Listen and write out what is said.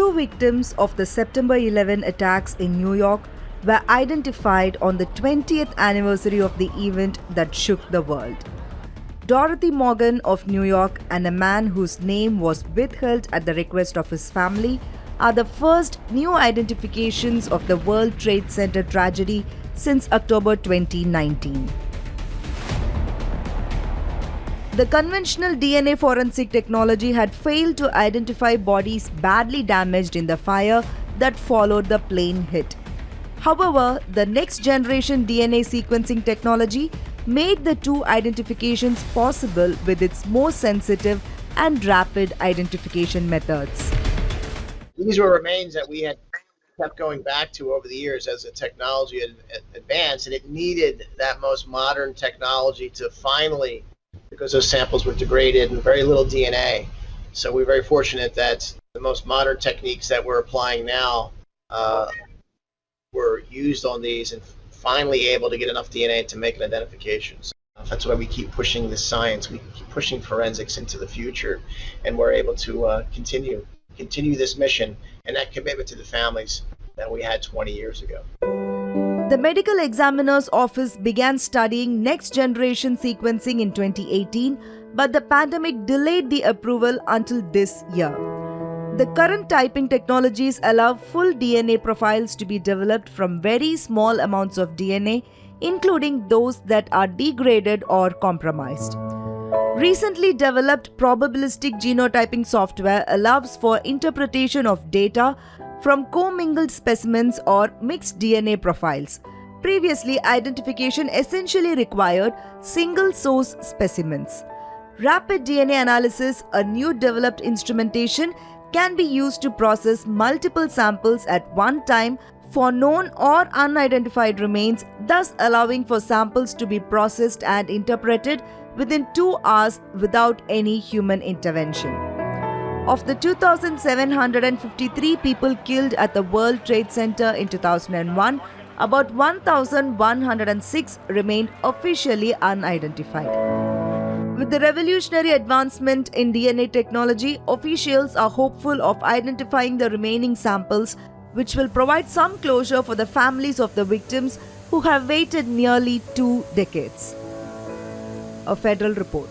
two victims of the September 11 attacks in New York were identified on the 20th anniversary of the event that shook the world. Dorothy Morgan of New York and a man whose name was withheld at the request of his family are the first new identifications of the World Trade Center tragedy since October 2019. The conventional DNA forensic technology had failed to identify bodies badly damaged in the fire that followed the plane hit. However, the next generation DNA sequencing technology made the two identifications possible with its more sensitive and rapid identification methods. These were remains that we had kept going back to over the years as the technology had advanced, and it needed that most modern technology to finally, because those samples were degraded and very little DNA. So we're very fortunate that the most modern techniques that we're applying now were used on these and finally able to get enough DNA to make an identification. So that's why we keep pushing this science, we keep pushing forensics into the future, and we're able to continue this mission and that commitment to the families that we had 20 years ago. The Medical Examiner's Office began studying next-generation sequencing in 2018, but the pandemic delayed the approval until this year. The current typing technologies allow full DNA profiles to be developed from very small amounts of DNA, including those that are degraded or compromised. Recently developed probabilistic genotyping software allows for interpretation of data from commingled specimens or mixed DNA profiles. Previously, identification essentially required single-source specimens. Rapid DNA analysis, a new developed instrumentation, can be used to process multiple samples at one time for known or unidentified remains, thus allowing for samples to be processed and interpreted within 2 hours without any human intervention. Of the 2,753 people killed at the World Trade Center in 2001, about 1,106 remained officially unidentified. With the revolutionary advancement in DNA technology, officials are hopeful of identifying the remaining samples, which will provide some closure for the families of the victims who have waited nearly 2 decades. A Federal Report.